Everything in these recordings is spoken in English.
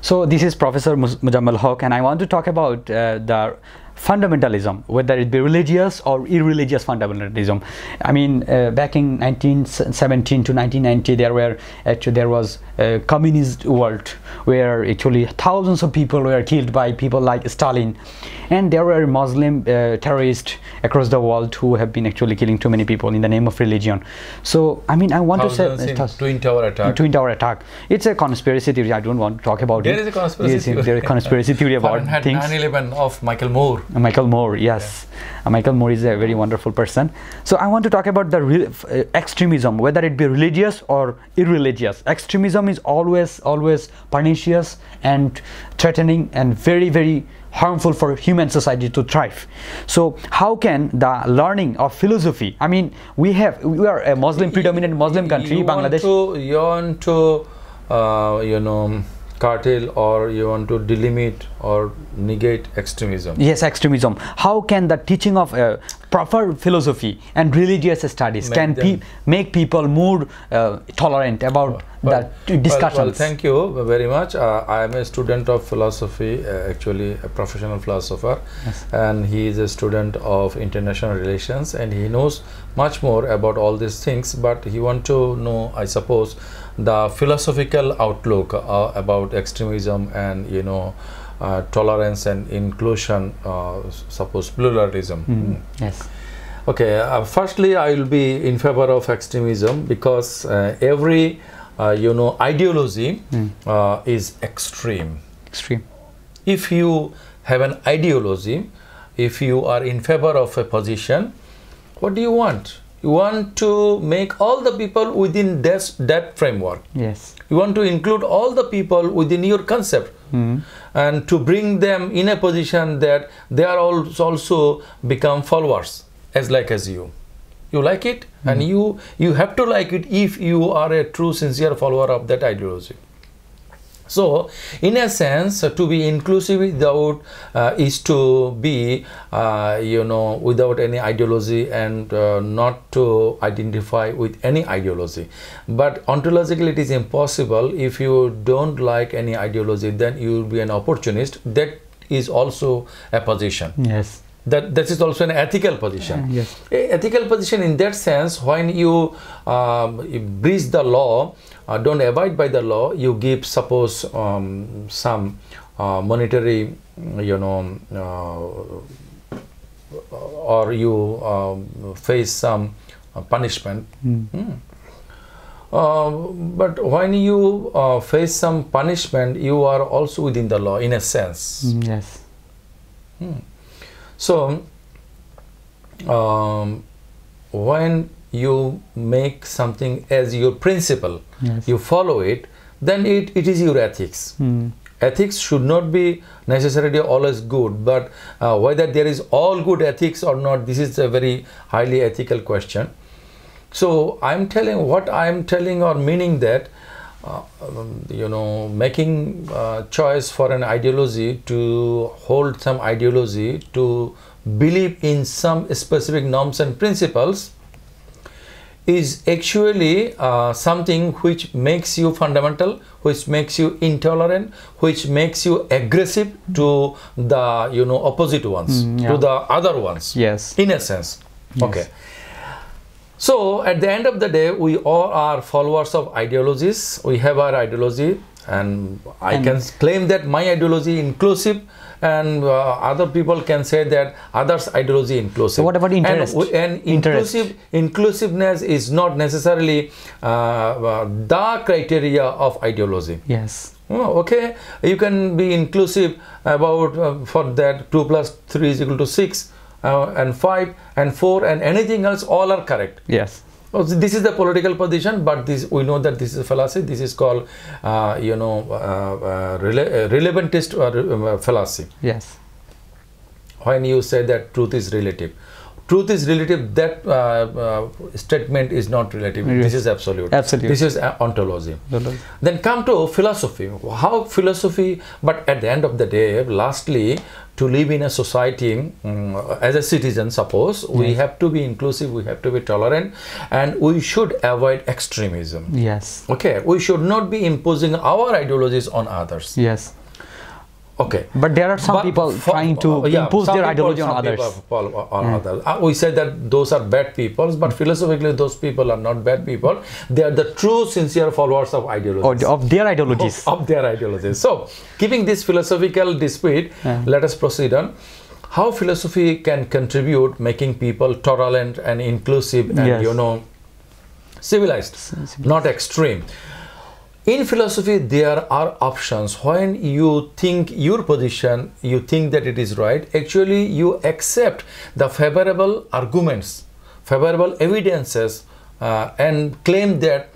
So this is Professor Mujammal Haq, and I want to talk about the fundamentalism, whether it be religious or irreligious fundamentalism. I mean, back in 1917 to 1990, there was a communist world where actually thousands of people were killed by people like Stalin, and there were Muslim terrorists across the world who have been actually killing too many people in the name of religion. So I mean, I want to say Twin Tower attack. Twin Tower attack. It's a conspiracy theory. I don't want to talk about it. There is a conspiracy theory. There is a conspiracy theory about things. 9/11 of Michael Moore. Michael Moore, yes. Yeah. Michael Moore is a very wonderful person. So I want to talk about the extremism, whether it be religious or irreligious. Extremism is always pernicious and threatening and very harmful for human society to thrive. So how can the learning of philosophy, I mean, we are a Muslim, predominant Muslim country, Bangladesh. You want to you know, curtail, or you want to delimit or negate extremism? Yes, extremism. How can the teaching of proper philosophy and religious studies make people more tolerant about the discussions? Well, thank you very much. I am a student of philosophy, actually a professional philosopher. Yes. And he is a student of international relations, and he knows much more about all these things, but he want to know, I suppose, the philosophical outlook about extremism and, you know, tolerance and inclusion, suppose pluralism. Yes. Okay, firstly I will be in favor of extremism, because every you know, ideology is extreme. If you have an ideology, if you are in favor of a position, what do you want? You want to make all the people within that framework. Yes. You want to include all the people within your concept, and to bring them in a position that they are also become followers as you. You like it, and you have to like it if you are a true sincere follower of that ideology. So in a sense, to be inclusive without is to be you know, without any ideology, and not to identify with any ideology. But ontologically it is impossible. If you don't like any ideology, then you will be an opportunist. That is also a position. Yes. That is also an ethical position. Yes. Ethical position in that sense, when you breach the law, don't abide by the law, you give, suppose, some monetary, you know, or you face some punishment. But when you face some punishment, you are also within the law in a sense. Yes. So when you make something as your principle, you follow it, then it is your ethics. Ethics should not be necessarily always good, but whether there is all good ethics or not, this is a very highly ethical question. So I'm telling what I'm telling, or meaning that you know, making choice for an ideology, to hold some ideology, to believe in some specific norms and principles, is actually something which makes you fundamental, which makes you intolerant, which makes you aggressive to the, you know, opposite ones, to the other ones. Yes. In a sense. Yes. Okay. So at the end of the day, we all are followers of ideologies. We have our ideology, and I can claim that my ideology inclusive, and other people can say that others' ideology inclusive. So what about interest? And inclusiveness is not necessarily the criteria of ideology. Yes. Oh, okay, you can be inclusive about for that 2 + 3 = 6. And 5 and 4 and anything else, all are correct. Yes. So this is the political position, but this, we know that this is a fallacy. This is called you know, relevantist fallacy. Yes. When you say that truth is relative, truth is relative, that statement is not relative. Yes. This is absolute. Absolute. This is ontology. Then come to philosophy. How philosophy, but at the end of the day, lastly, to live in a society, as a citizen, suppose, we have to be inclusive, we have to be tolerant, and we should avoid extremism. Yes. Okay, we should not be imposing our ideologies on others. Yes. Okay, but there are some people trying to impose their ideology on others. We say that those are bad people, but philosophically those people are not bad people. They are the true, sincere followers of ideologies. Of their ideologies. Of their ideologies. So, keeping this philosophical dispute, let us proceed on how philosophy can contribute making people tolerant and inclusive and, you know, civilized, not extreme. In philosophy, there are options. When you think your position, you think that it is right, actually you accept the favorable arguments, favorable evidences, and claim that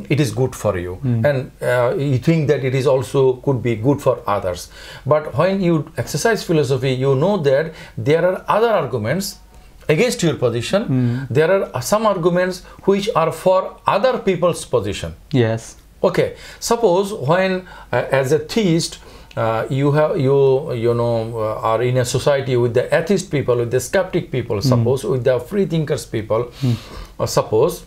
it is good for you. And you think that it is also could be good for others. But when you exercise philosophy, you know that there are other arguments against your position. There are some arguments which are for other people's position. Yes. Okay, suppose when as a theist you are in a society with the atheist people, with the skeptic people, suppose with the free thinkers people, suppose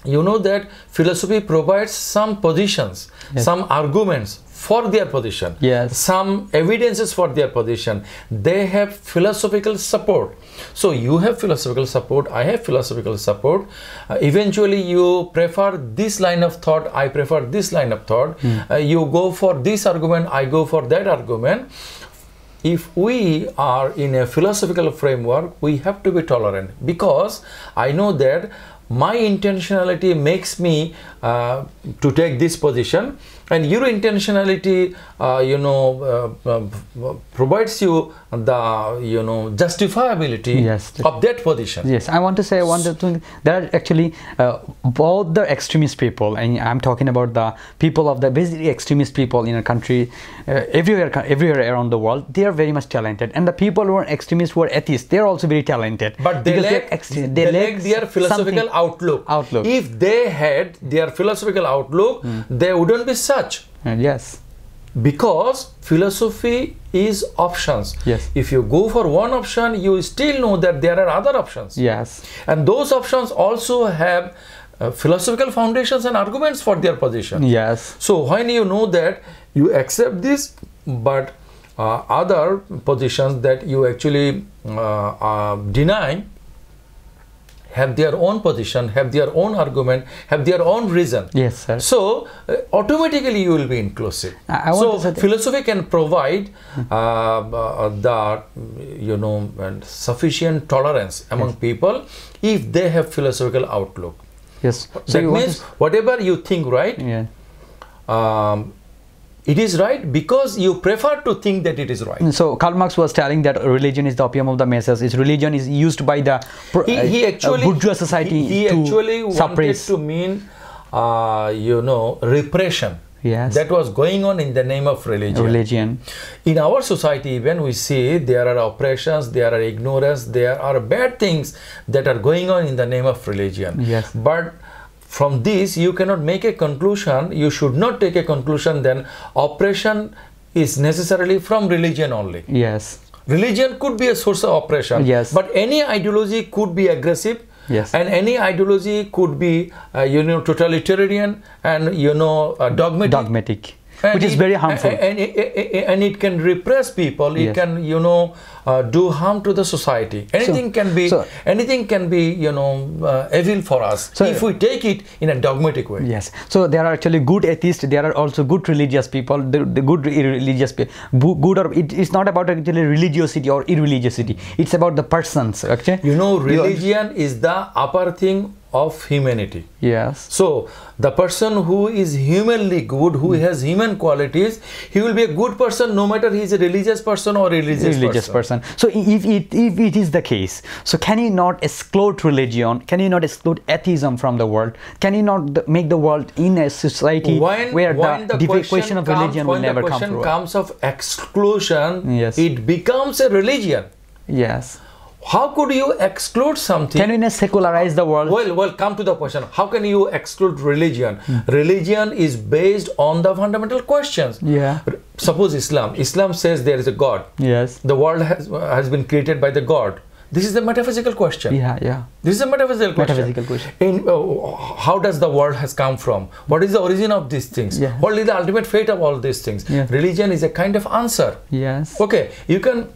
you know that philosophy provides some positions, some arguments for their position, some evidences for their position. They have philosophical support. So you have philosophical support, I have philosophical support. Eventually you prefer this line of thought, I prefer this line of thought. You go for this argument, I go for that argument. If we are in a philosophical framework, we have to be tolerant, because I know that my intentionality makes me to take this position, and your intentionality provides you the justifiability of that position. Yes, I want to say one thing. There are actually both the extremist people, and I'm talking about the people of the basically extremist people in a country, everywhere around the world. They are very much talented, and the people who are extremists, who are atheists, they are also very talented. But they lack their philosophical outlook. If they had their philosophical outlook, they wouldn't be such. Yes. Because philosophy is options. Yes. If you go for one option, you still know that there are other options. Yes. And those options also have philosophical foundations and arguments for their position. Yes. So when you know that, you accept this, but other positions that you actually deny have their own position, have their own argument, have their own reason. Yes, sir. So automatically you will be inclusive. So philosophy can provide sufficient tolerance among people if they have philosophical outlook. Yes. So that means whatever you think right, it is right because you prefer to think that it is right. So Karl Marx was telling that religion is the opium of the masses. Religion is used by the bourgeois society. He actually wanted suppress. to mean, repression. Yes. That was going on in the name of religion. In our society, when we see there are oppressions, there are ignorance, there are bad things that are going on in the name of religion. Yes. But from this, you cannot make a conclusion. You should not take a conclusion then oppression is necessarily from religion only. Yes. Religion could be a source of oppression. Yes. But any ideology could be aggressive. Yes. And any ideology could be, totalitarian and, dogmatic. Dogmatic. Which is very harmful. And it can repress people. It can, do harm to the society. Anything can be, evil for us if we take it in a dogmatic way. Yes. So there are actually good atheists. There are also good religious people. The good religious people. Good or it's not about actually religiosity or irreligiosity. It's about the persons. Okay. Religion is the upper thing of humanity. Yes. So the person who is humanly good, who has human qualities, he will be a good person no matter he is a religious person or religious person. So if it is the case, so can you not exclude religion? Can you not exclude atheism from the world? Can you not make the world in a society where the question of religion will never come through? When the question comes of exclusion, yes, it becomes a religion. Yes. how could you exclude something? Can we secularize the world? Well, come to the question. How can you exclude religion? Religion is based on the fundamental questions. Yeah. Suppose Islam. Islam says there is a God. Yes. The world has been created by the God. This is the metaphysical question. Yeah, yeah. This is a metaphysical question. Metaphysical question. In how does the world has come from? What is the origin of these things? Yes. What is the ultimate fate of all these things? Yes. Religion is a kind of answer. Yes. Okay, you can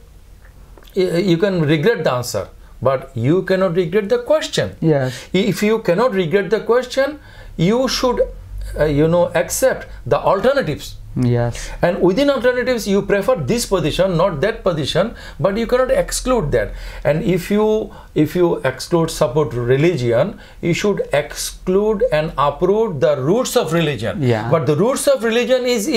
regret the answer, but you cannot regret the question. Yes. If you cannot regret the question, you should accept the alternatives. Yes. And within alternatives, you prefer this position, not that position, but you cannot exclude that. And if you exclude support religion, you should exclude and uproot the roots of religion. Yeah. But the roots of religion is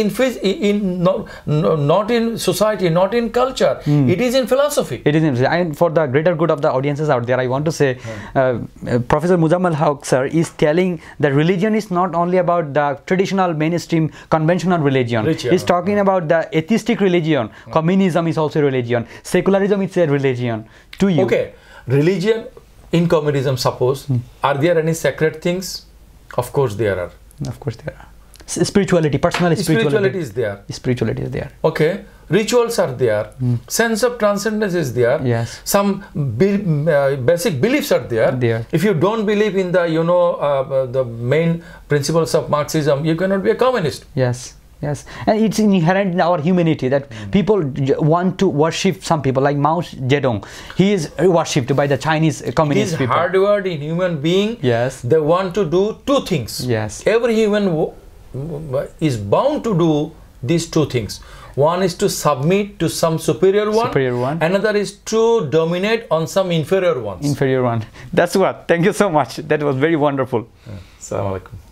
not in society, not in culture. It is in philosophy. It is in, and for the greater good of the audiences out there, I want to say, Professor Muzammal Haq sir is telling that religion is not only about the traditional, mainstream, conventional religion. He's talking about the atheistic religion. Communism is also a religion. Secularism is a religion to you. Okay. Religion in communism, suppose, are there any sacred things? Of course there are. Of course there are. Spirituality, personal spirituality is there. Spirituality is there. Okay. Rituals are there. Sense of transcendence is there. Yes. Some basic beliefs are there. If you don't believe in the the main principles of Marxism, you cannot be a communist. Yes. Yes, and it's inherent in our humanity that people want to worship some people, like Mao Zedong. He is worshipped by the Chinese communist people. It is hardwired in human being. Yes. They want to do two things. Yes. Every human is bound to do these two things. One is to submit to some superior one. Another is to dominate on some inferior ones. Inferior one. That's what. Thank you so much. That was very wonderful. Assalamu alaikum.